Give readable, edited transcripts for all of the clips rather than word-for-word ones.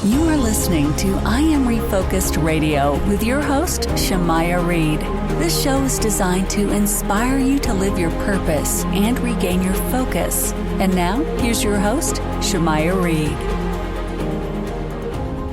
You are listening to I Am Refocused Radio with your host, Shamaya Reed. This show is designed to inspire you to live your purpose and regain your focus. And now, here's your host, Shamaya Reed.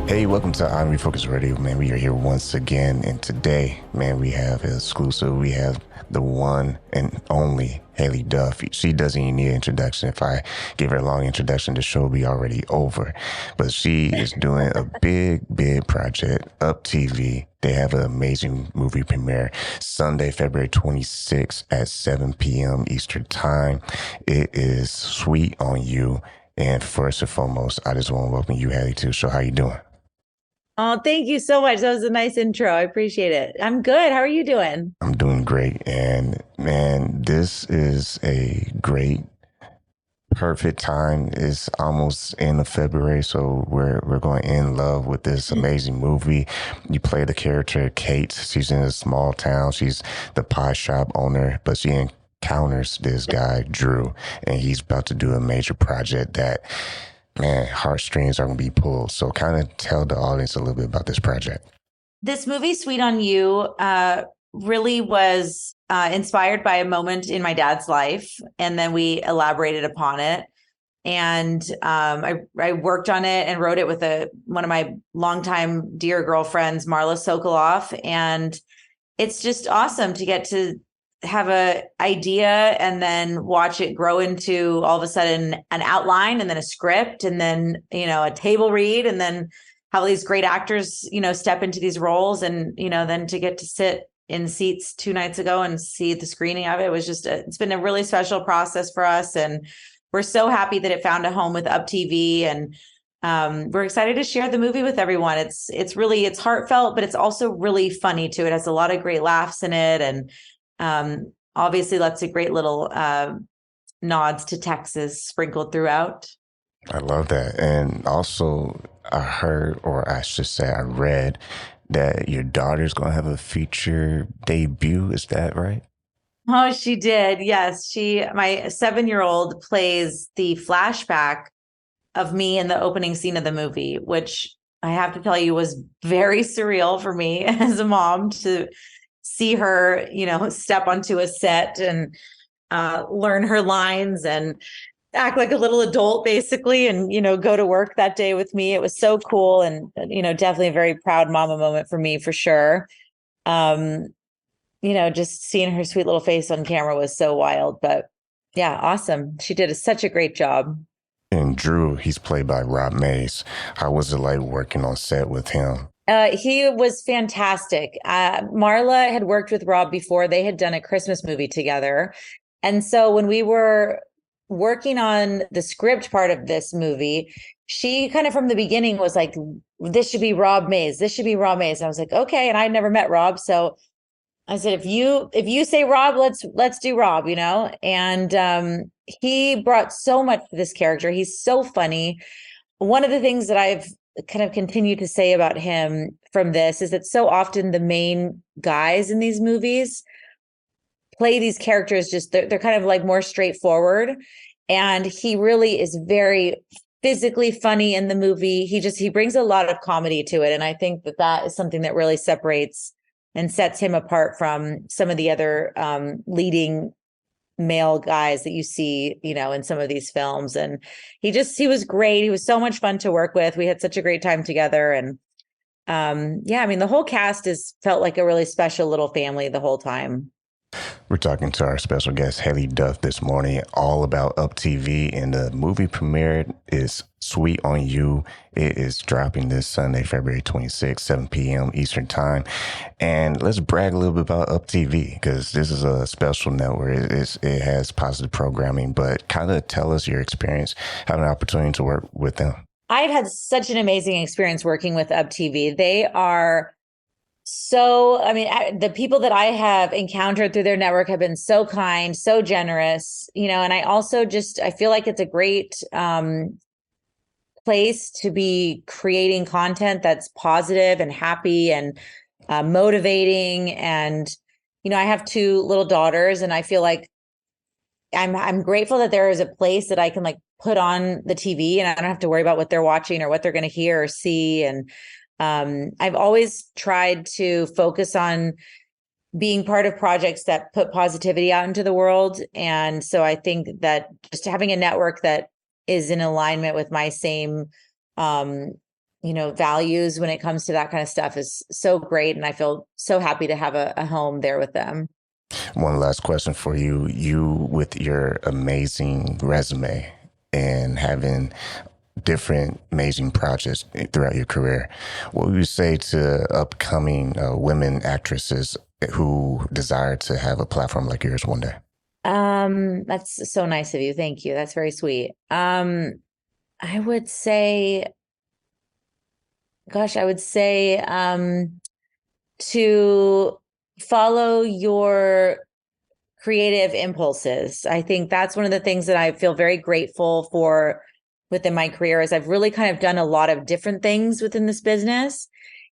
Hey, welcome to I Am Refocused Radio, man. We are here once again, and today, man, we have an exclusive. We have the one and only Haylie Duff. She doesn't even need an introduction. If I give her a long introduction, the show will be already over. But she is doing a big project, UPtv. They have an amazing movie premiere Sunday, February 26th at 7 p.m. Eastern Time. It is Sweet on You. And first and foremost, I just want to welcome you, Haylie, to the show. How you doing? Oh, thank you so much. That was a nice intro. I appreciate it. I'm good. How are you doing? I'm doing great. And man, this is a great, perfect time. It's almost end of February, so we're going in love with this amazing movie. You play the character Kate. She's in a small town. She's the pie shop owner, but she encounters this guy, Drew, and he's about to do a major project that, man, heartstrings are going to be pulled. So kind of tell the audience a little bit about this project. This movie, Sweet on You, really was inspired by a moment in my dad's life. And then we elaborated upon it. And I worked on it and wrote it with one of my longtime dear girlfriends, Marla Sokoloff. And it's just awesome to get to have a idea and then watch it grow into all of a sudden an outline and then a script and then, a table read and then have all these great actors, step into these roles and, then to get to sit in seats 2 nights ago and see the screening of it was just, it's been a really special process for us. And we're so happy that it found a home with UPtv and we're excited to share the movie with everyone. It's heartfelt, but it's also really funny too. It has a lot of great laughs in it. And obviously lots of great little nods to Texas sprinkled throughout. I love that. And also I heard, or I should say I read, that your daughter's going to have a feature debut. Is that right? Oh, she did. Yes. My 7-year-old plays the flashback of me in the opening scene of the movie, which I have to tell you was very surreal for me as a mom to see her, step onto a set and learn her lines and act like a little adult basically and, go to work that day with me. It was so cool and, definitely a very proud mama moment for me for sure. Just seeing her sweet little face on camera was so wild, but yeah, awesome. She did such a great job. And Drew, he's played by Rob Mays. How was it like working on set with him? He was fantastic. Marla had worked with Rob before. They had done a Christmas movie together. And so when we were working on the script part of this movie, she kind of from the beginning was like, this should be Rob Mays. This should be Rob Mays. And I was like, okay. And I'd never met Rob. So I said, if you say Rob, let's do Rob, And he brought so much to this character. He's so funny. One of the things that I've kind of continue to say about him from this is that so often the main guys in these movies play these characters they're kind of like more straightforward, and he really is very physically funny in the movie. He brings a lot of comedy to it, and I think that is something that really separates and sets him apart from some of the other leading male guys that you see, in some of these films. And he was great. He was so much fun to work with. We had such a great time together. And the whole cast felt like a really special little family the whole time. We're talking to our special guest, Haylie Duff, this morning, all about UPtv, and the movie premiere is Sweet on You. It is dropping this Sunday, February 26th, 7 p.m. Eastern Time. And let's brag a little bit about UPtv, because this is a special network. It has positive programming, but kind of tell us your experience having an opportunity to work with them. I've had such an amazing experience working with UPtv. They are the people that I have encountered through their network have been so kind, so generous, and I also I feel like it's a great place to be creating content that's positive and happy and motivating. And, I have 2 little daughters, and I feel like I'm grateful that there is a place that I can like put on the TV and I don't have to worry about what they're watching or what they're going to hear or see. And I've always tried to focus on being part of projects that put positivity out into the world. And so I think that just having a network that is in alignment with my same, values when it comes to that kind of stuff is so great. And I feel so happy to have a home there with them. One last question for you. You, with your amazing resume and having different amazing projects throughout your career, what would you say to upcoming women actresses who desire to have a platform like yours one day? That's so nice of you. Thank you. That's very sweet. I would say, to follow your creative impulses. I think that's one of the things that I feel very grateful for within my career is I've really kind of done a lot of different things within this business.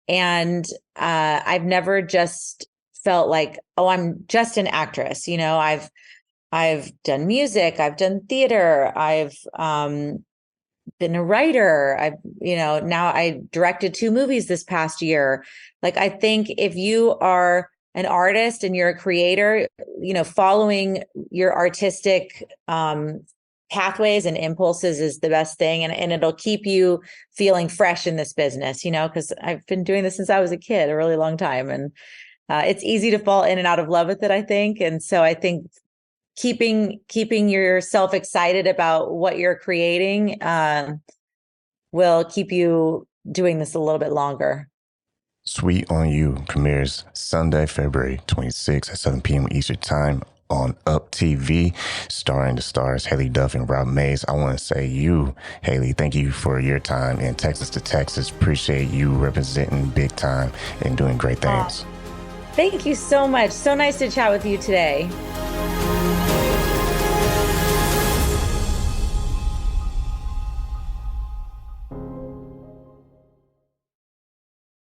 And I've never just felt like, oh, I'm just an actress. I've done music, I've done theater, I've been a writer. Now I directed 2 movies this past year. Like, I think if you are an artist and you're a creator, following your artistic pathways and impulses is the best thing. And it'll keep you feeling fresh in this business, because I've been doing this since I was a kid, a really long time. And it's easy to fall in and out of love with it, I think. And so I think keeping yourself excited about what you're creating will keep you doing this a little bit longer. Sweet on You premieres Sunday, February 26th at 7 p.m. Eastern Time on UPtv, starring the stars Haylie Duff and Rob Mays. I want to say Haylie, thank you for your time in Texas to Texas. Appreciate you representing big time and doing great things. Thank you so much. So nice to chat with you today.